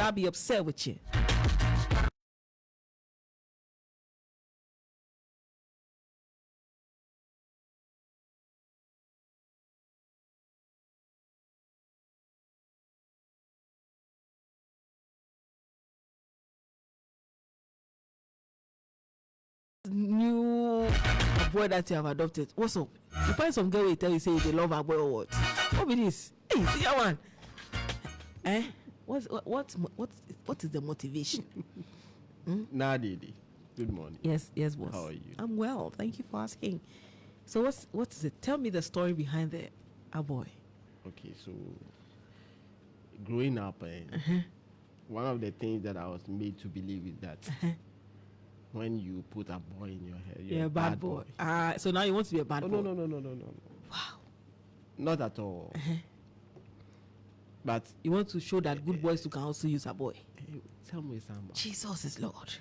I'll be upset with you. New boy that you have adopted. What's up? You find some girl will tell you say they love her boy or what? What be this? Hey, see that one? What is the motivation? Nah, Didi. Good morning. Yes, boss. How are you? I'm well. Thank you for asking. So what is it? Tell me the story behind the boy. Okay, so growing up, one of the things that I was made to believe is that when you put a boy in your head, you're a bad boy. So now you want to be a bad boy? No. Wow. Not at all. But you want to show that good boys can also use a boy. Hey, tell me something. Jesus is Lord.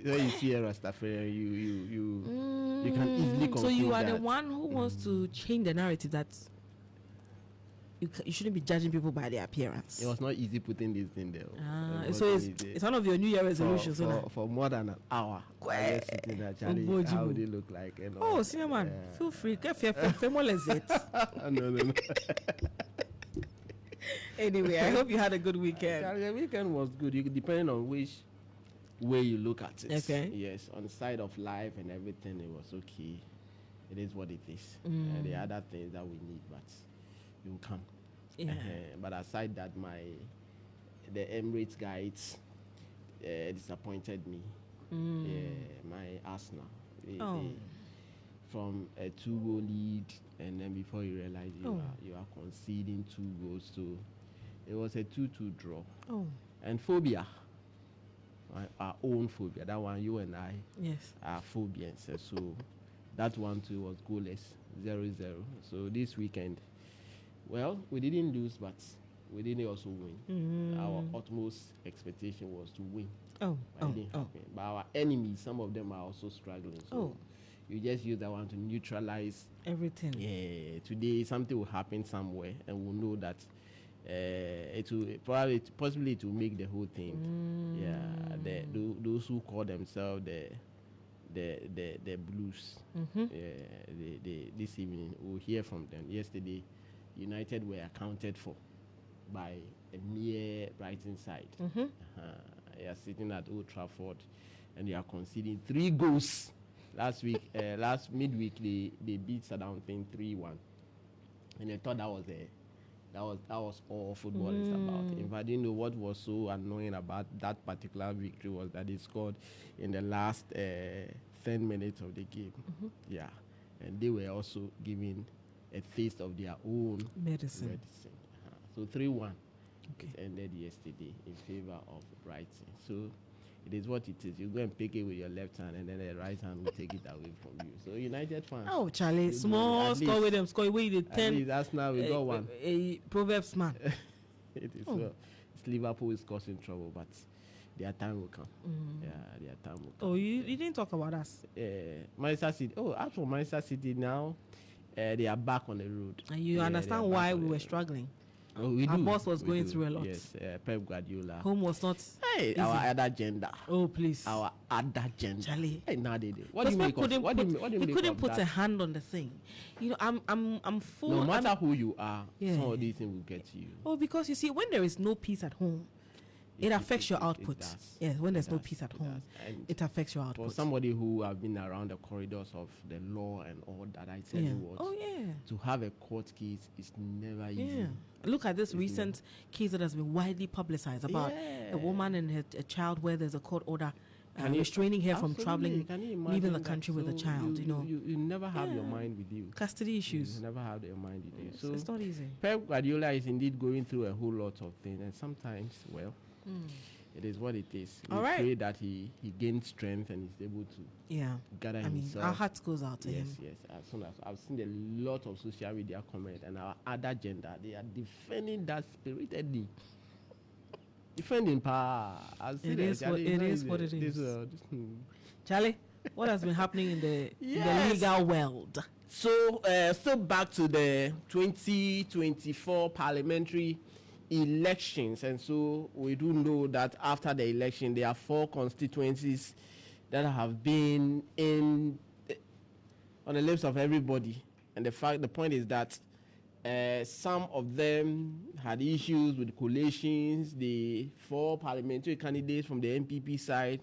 When you see a Rastafarian, you can easily confuse. So you are the one who wants to change the narrative that you shouldn't be judging people by their appearance. It was not easy putting this thing there. So it's one of your New Year resolutions. For more than an hour. I was sitting there, Charlie, how would they look like? You know? Oh, senior man, feel free. Get it. No. Anyway, I hope you had a good weekend. Charlie, the weekend was good. Depending on which way you look at it. Okay. Yes, on the side of life and everything, it was okay. It is what it is. And the other things that we need, but it will come. Yeah. But aside that, the Emirates guys disappointed me. Yeah, my Arsenal. They, from a 2-goal lead, and then before you realize you are conceding 2 goals, so it was a 2-2 draw. And phobia, our own phobia. That one, you and I, are phobians. So that one too was goalless, 0-0. So this weekend, well, we didn't lose, but we didn't also win. Our utmost expectation was to win. But it didn't happen. But our enemies, some of them are also struggling. So you just use that one to neutralize everything. Yeah. Today something will happen somewhere, and we'll know that it will possibly it will make the whole thing. Yeah. Those who call themselves the Blues. This evening we'll hear from them. Yesterday, United were accounted for by a mere Brighton side. They are sitting at Old Trafford and they are conceding 3 goals. Last midweek they beat Southampton 3-1, and I thought that was all football is about. If I didn't know what was so annoying about that particular victory was that they scored in the last 10 minutes of the game. Yeah, and they were also giving a taste of their own medicine. So 3-1 it ended yesterday in favor of Brighton. So it is what it is. You go and pick it with your left hand, and then the right hand will take it away from you. So United fans. Oh, Charlie, small score with them. Score away the 10. That's now we got one. A Proverbs man. It is well. It's Liverpool is causing trouble, but their time will come. Yeah, their time will come. Oh, you didn't talk about us. Manchester City. Oh, as for Manchester City now, they are back on the road. And you understand why we were struggling. Our boss was going through a lot. Yes, Pep Guardiola. Home was not. Hey, our other gender. Oh, please. Our other gender. Charlie. Hey, now they do. What do you make of that? He couldn't put a hand on the thing. You know, I'm full. No matter who you are, some of these things will get to you. Oh, because you see, when there is no peace at home, it affects your output. Yes, when there's no peace at home, it affects your output. For somebody who have been around the corridors of the law and all that, I tell you what. Oh yeah. To have a court case is never easy. Yeah. Look at this recent case that has been widely publicized about a woman and a child, where there's a court order restraining her from traveling, leaving the country with a child. You never have your mind with you. Custody issues. You never have your mind with you. So it's not easy. Pep Guardiola is indeed going through a whole lot of things, and sometimes, well, it is what it is. We pray that he gains strength and is able to gather himself. Our heart goes out to him. Yes. As soon as I've seen a lot of social media comments, and our other gender, they are defending that spiritedly. Defending power. It is what it is. Charlie, What has been happening in the legal world? So, still back to the 2024 parliamentary elections, and so we do know that after the election, there are 4 constituencies that have been on the lips of everybody, and the point is that some of them had issues with collations. The 4 parliamentary candidates from the NPP side,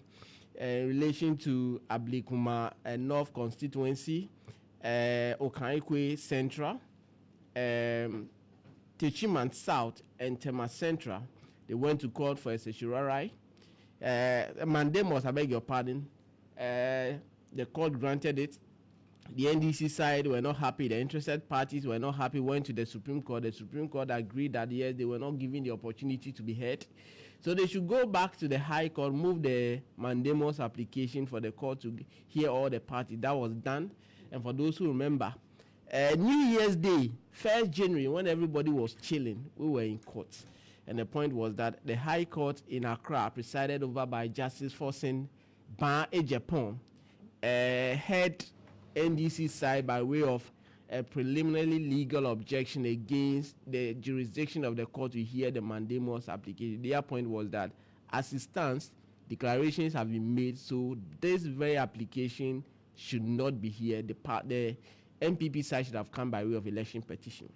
in relation to Ablekuma North constituency, Okaikwe Central, Techiman South, and Tema Central, they went to court for a certiorari. Mandemos, I beg your pardon, the court granted it. The NDC side were not happy. The interested parties were not happy, went to the Supreme Court. The Supreme Court agreed that, yes, they were not given the opportunity to be heard. So they should go back to the High Court, move the Mandemos application for the court to hear all the parties. That was done. And for those who remember, New Year's Day, 1st January, when everybody was chilling, we were in court. And the point was that the High Court in Accra, presided over by Justice Fosin Ban Ejapon, had NDC side by way of a preliminary legal objection against the jurisdiction of the court to hear the Mandemos application. Their point was that, as it stands, declarations have been made, so this very application should not be here. The NPP side should have come by way of election petition.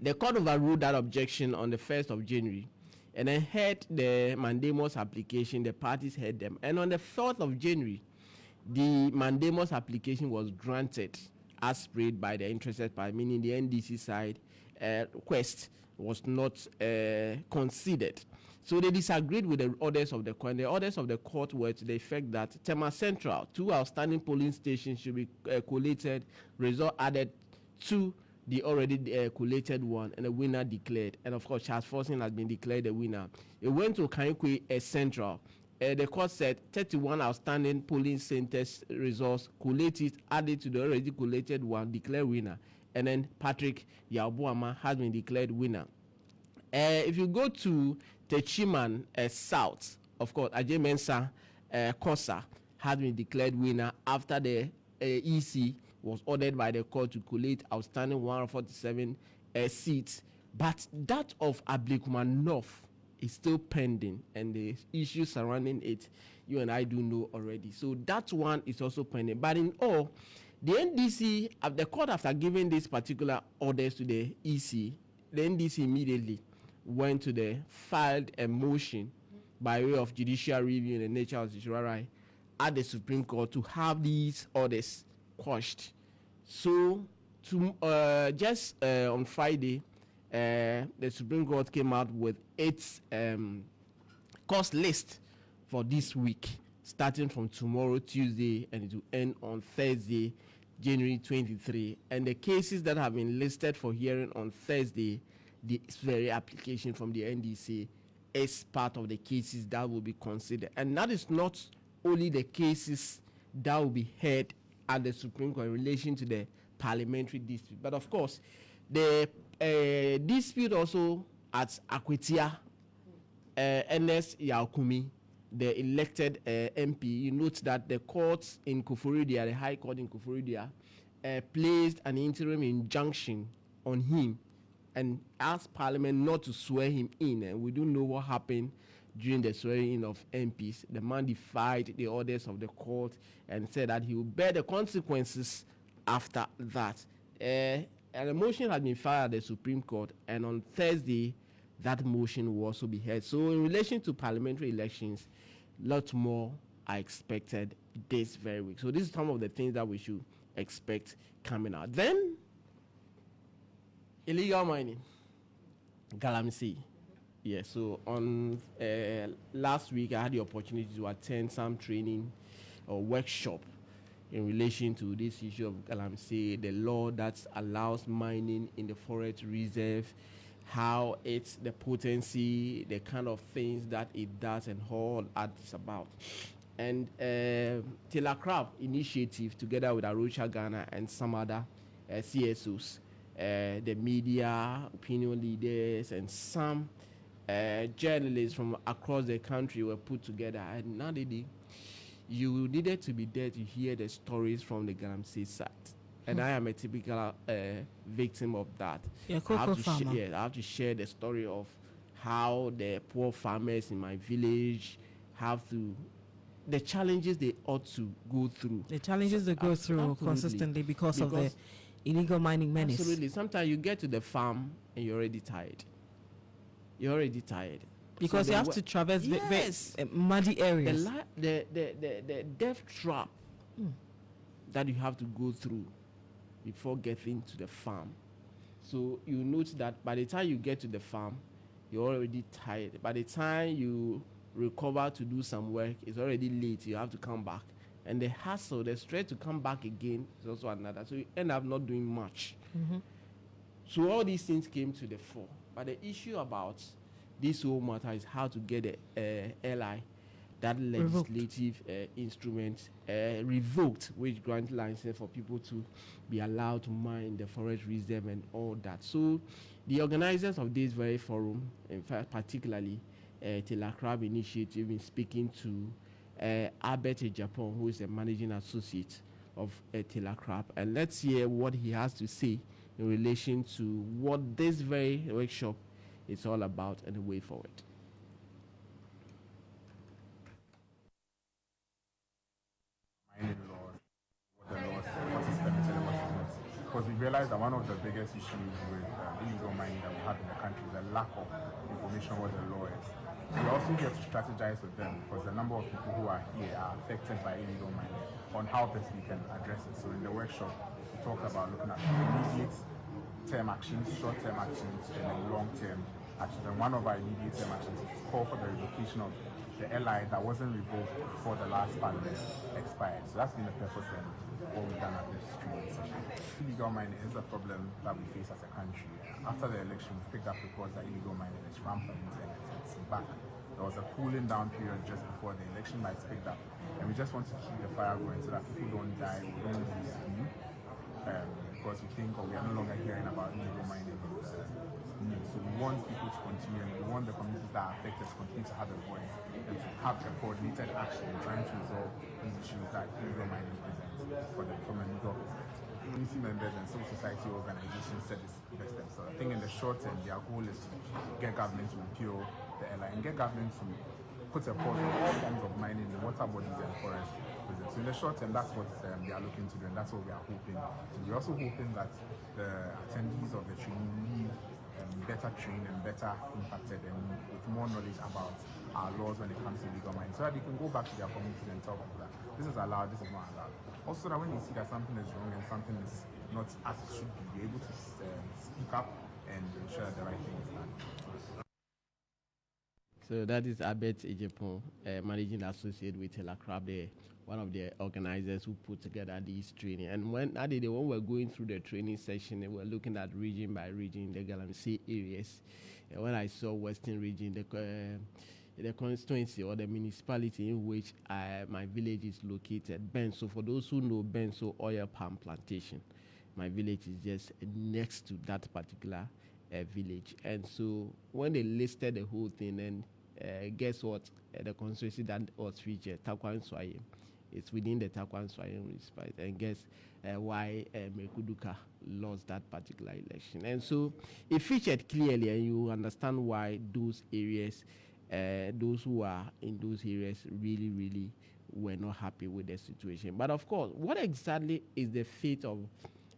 The court overruled that objection on the 1st of January and then heard the Mandemos application. The parties heard them. And on the 4th of January, the Mandemos application was granted as prayed by the interested party, meaning the NDC side request was not considered. So they disagreed with the orders of the court. The orders of the court were to the effect that Tema Central, 2 outstanding polling stations should be collated, result added to the already collated one, and the winner declared. And of course, Charles Forson has been declared the winner. It went to Kankwe Central. The court said 31 outstanding polling centers results collated, added to the already collated one, declared winner. And then Patrick Yabuama has been declared winner. If you go to Techiman South, of course, Ajay Mensah Kosa has been declared winner after the EC was ordered by the court to collate outstanding 147 seats. But that of Ablekuma North is still pending, and the issues surrounding it, you and I do know already. So that one is also pending. But in all, the NDC, the court, after giving these particular orders to the EC, the NDC immediately went to the filed a motion by way of judicial review in the nature of certiorari at the Supreme Court to have these orders quashed. So just on Friday, the Supreme Court came out with its cost list for this week, starting from tomorrow, Tuesday, and it will end on Thursday, January 23. And the cases that have been listed for hearing on Thursday, this very application from the NDC is part of the cases that will be considered. And that is not only the cases that will be heard at the Supreme Court in relation to the parliamentary dispute, but of course, the dispute also at Akwetia, Ernest Yaokumi, the elected MP. You note that the courts in Kufuridia, the High Court in Kufuridia, placed an interim injunction on him and asked Parliament not to swear him in. And we don't know what happened during the swearing in of MPs. The man defied the orders of the court and said that he will bear the consequences after that. And a motion has been filed at the Supreme Court, and on Thursday, that motion will also be heard. So in relation to parliamentary elections, lots more are expected this very week. So this is some of the things that we should expect coming out. Then, illegal mining, Galamsey. Yeah, so on last week, I had the opportunity to attend some training or workshop in relation to this issue of Galamsey, the law that allows mining in the forest reserve, how it's the potency, the kind of things that it does, and all that is about. And Telegraph Initiative, together with Arusha Ghana and some other CSOs, the media, opinion leaders, and some journalists from across the country were put together. And now you needed to be there to hear the stories from the Galamsey side. And I am a typical victim of that. Yeah, I have to share the story of how the poor farmers in my village have to, the challenges they ought to go through. The challenges they go through consistently because of the illegal mining menace. Absolutely. Sometimes you get to the farm and you're already tired. Because you have to traverse muddy areas. The death trap that you have to go through before getting to the farm. So you note that by the time you get to the farm, you're already tired. By the time you recover to do some work, it's already late. You have to come back. And the hassle, the stress to come back again is also another. So you end up not doing much. So all these things came to the fore. But the issue about this whole matter is how to get the LI, that legislative instrument, revoked, which grant license for people to be allowed to mine the forest reserve and all that. So the organizers of this very forum, in fact, particularly Telacrab Initiative, in speaking to Albert Ejapon, who is the managing associate of Telacrab, and let's hear what he has to say in relation to what this very workshop is all about and the way forward. Because we realized that one of the biggest issues with illegal mining that we have in the country is the lack of information what the law is. We also get to strategize with them because the number of people who are here are affected by illegal mining on how best we can address it. So in the workshop, we talked about looking at immediate term actions, short-term actions, and then long-term actions. And one of our immediate term actions is to call for the revocation of the LI that wasn't revoked before the last parliament expired. So that's been the purpose and what we've done at this training session. Illegal mining is a problem that we face as a country. After the election, we picked up reports that illegal mining is rampant and it's back. There was a cooling down period just before the election, but it's picked up. And we just want to keep the fire going so that people don't die, we don't lose steam. Because we think, we are no longer hearing about illegal mining in the news. So we want people to continue, and we want the communities that are affected to continue to have a voice and to have a coordinated action in trying to resolve these issues that illegal mining presents from a legal perspective. Community members and civil society organizations said this best themselves. I think in the short term, their goal is to get government to repeal the LI and get government to put a pause on all forms of mining in water bodies and forests. So in the short term, that's what they are looking to do, and that's what we are hoping. So we're also hoping that the attendees of the training leave better trained and better impacted and with more knowledge about our laws when it comes to illegal mining, so that they can go back to their communities and tell people that this is allowed, this is not allowed. Also, that when they see that something is wrong and something is not as it should be able to speak up and ensure that the right thing is done. So that is Albert Ejapon, managing associate with Telacrab, one of the organizers who put together this training. And when we were going through the training session, they were looking at region by region, the Galamsey areas. And when I saw Western region, the constituency or the municipality in which my village is located, Benso. For those who know Benso oil palm plantation, my village is just next to that particular village. And so when they listed the whole thing, and guess what? The constituency that was featured, Takwan Swayem, it's within the Takwan Swayem municipality. And guess why Mekuduka lost that particular election. And so it featured clearly, and you understand why those areas, those who are in those areas really, really were not happy with the situation. But of course, what exactly is the fate of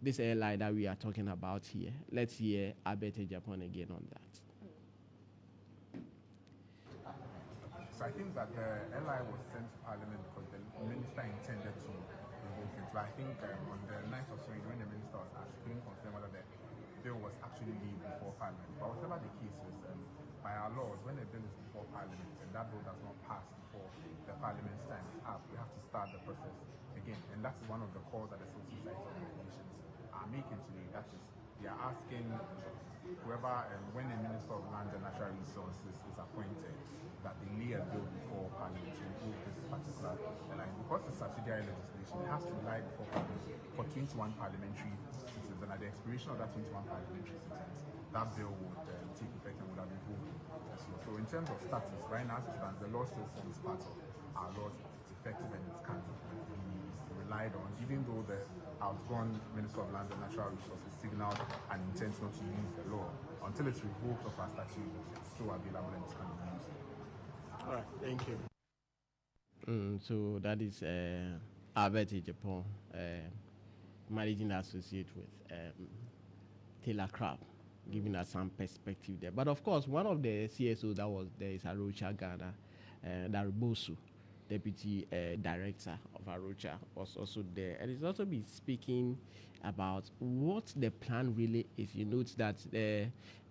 this airline that we are talking about here? Let's hear Albert Ejapon again on that. So I think that the LI was sent to Parliament because the minister intended to revoke it. But I think on the 9th of January, when the minister was asked, he couldn't confirm whether the bill was actually laid before Parliament. But whatever the case is, by our laws, when a bill is before Parliament and that bill does not pass before the Parliament's time is up, we have to start the process again. And that is one of the calls that the civil society organizations are making today. That is, they are asking whoever, when a Minister of Land and Natural Resources is appointed, that they lay a bill before Parliament to remove this particular line. Because it's subsidiary legislation, it has to lie before Parliament for 21 parliamentary sittings. And at the expiration of that 21 parliamentary sittings, that bill would take effect and would have been revoked. So in terms of status, right now as it stands, the law still forms part of our laws effective and it can be relied on, even though the outgone Minister of Lands and Natural Resources signaled an intent not to use the law. Until it's revoked of our statute, it's still available and it can be used. All right, thank you. So that is Albert Japan, managing associate with Taylor Crabb, giving us some perspective there. But of course, one of the CSO that was there is Arocha Ghana, Daribosu, Deputy Director of Arocha, was also there. And he's also been speaking about what the plan really is. You note that the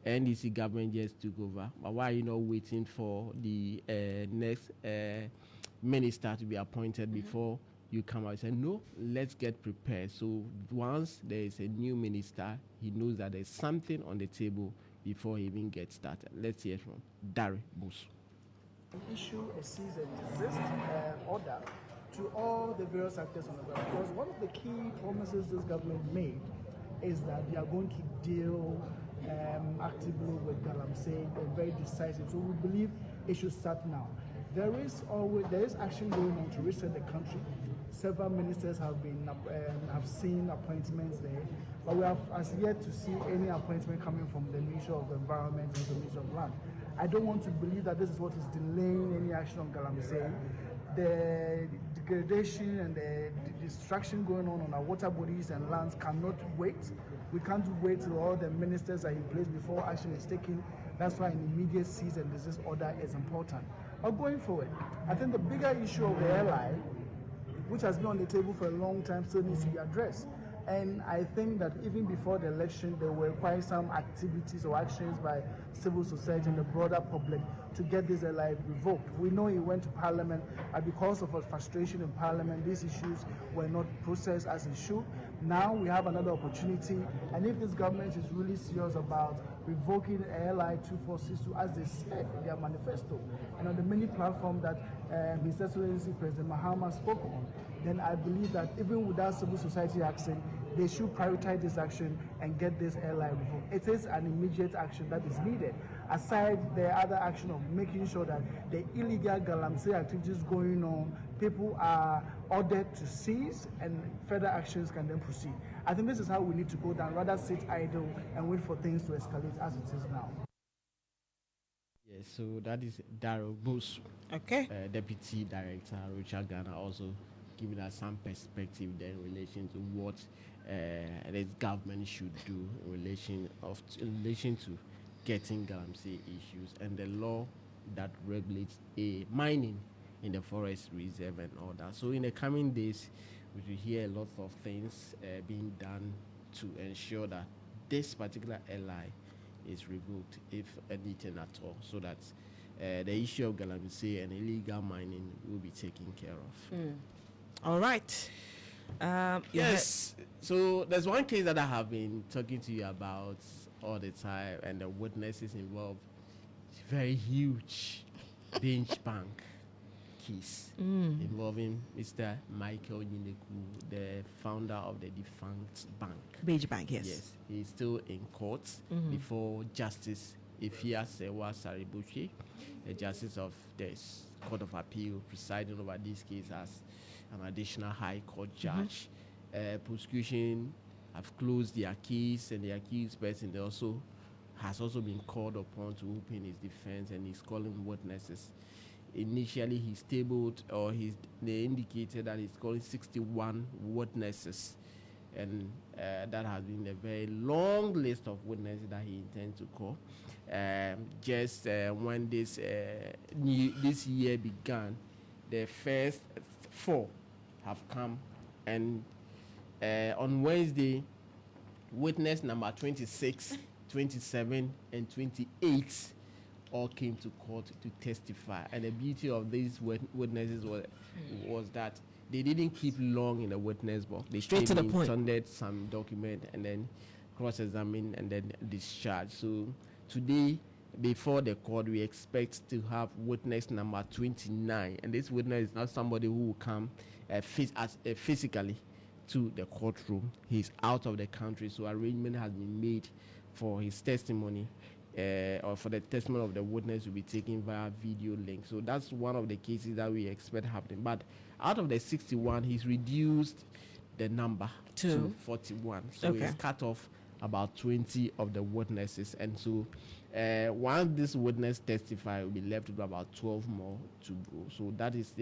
NDC government just took over, but why are you not waiting for the next minister to be appointed before you come out? He said, no, let's get prepared. So once there is a new minister, he knows that there's something on the table before he even gets started. Let's hear from Dari Busu. Issue a cease and desist order to all the various actors on the ground. Because one of the key promises this government made is that they are going to deal actively with Galamsey and very decisive. So we believe it should start now. There is action going on to reset the country. Several ministers have seen appointments there, but we have as yet to see any appointment coming from the Ministry of the Environment and the Ministry of Land. I don't want to believe that this is what is delaying any action on Galamsey. The degradation and the destruction going on our water bodies and lands cannot wait. We can't wait till all the ministers are in place before action is taken. That's why an immediate cease and desist order is important. But going forward, I think the bigger issue of the airline, which has been on the table for a long time, still needs to be addressed. And I think that even before the election, there were quite some activities or actions by civil society and the broader public to get this airline revoked. We know it went to Parliament, and because of a frustration in Parliament, these issues were not processed as it should. Now we have another opportunity, and if this government is really serious about revoking Airline 2462, as they said in their manifesto, and on the many platforms that His Excellency President Mahama spoke on, then I believe that even without civil society action, they should prioritize this action and get this airline revoked. It is an immediate action that is needed, aside the other action of making sure that the illegal Galamsey activities going on, people are ordered to cease and further actions can then proceed. I think this is how we need to go down, rather sit idle and wait for things to escalate as it is now. Yes, so that is Daryl Busu, Deputy Director, Richard Ghana, also giving us some perspective there in relation to what this government should do in relation to getting Galamsey issues and the law that regulates mining in the forest reserve and all that. So in the coming days, we will hear a lot of things being done to ensure that this particular airline is revoked, if anything at all, so that the issue of Galamsey and illegal mining will be taken care of. All right. Yes. So there's one case that I have been talking to you about all the time, and the witnesses involved. It's very huge bench bank case involving Mr. Michael Nyineku, the founder of the defunct bank. Beige Bank, yes. Yes. He's still in court before Justice Ifia Sewa Saribuchi, the Justice of the Court of Appeal, presiding over this case as an additional High Court judge. Prosecution have closed their case, and the accused person has also been called upon to open his defense, and he's calling witnesses. Initially, they indicated that he's calling 61 witnesses, and that has been a very long list of witnesses that he intends to call. Just when this year began, the first 4 have come, and on Wednesday, witness number 26, 27, and 28 all came to court to testify. And the beauty of these witnesses was that they didn't keep long in the witness box. They straight to the point, tendered some document, and then cross-examined and then discharged. So today, before the court, we expect to have witness number 29, and this witness is not somebody who will come physically to the courtroom. He's out of the country, so arrangement has been made for his testimony, or for the testimony of the witness to be taken via video link. So that's one of the cases that we expect happening. But out of the 61, he's reduced the number to 41. So he's cut off about 20 of the witnesses. And so once this witness testify, we'll be left with about 12 more to go. So that is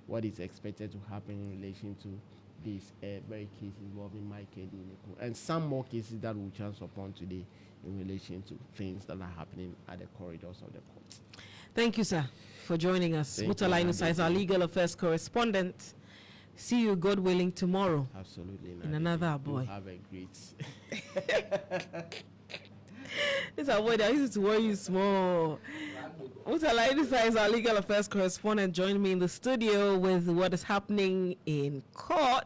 what is expected to happen in relation to this very case involving Mike Edineko, and some more cases that we'll chance upon today in relation to things that are happening at the corridors of the court. Thank you, sir, for joining us. Murtala Inusa is our legal affairs correspondent. See you, God willing, tomorrow. Absolutely. In another boy. Have a great. This boy that used to worry you small. Murtala Inusa is our legal affairs correspondent. Join me in the studio with what is happening in court.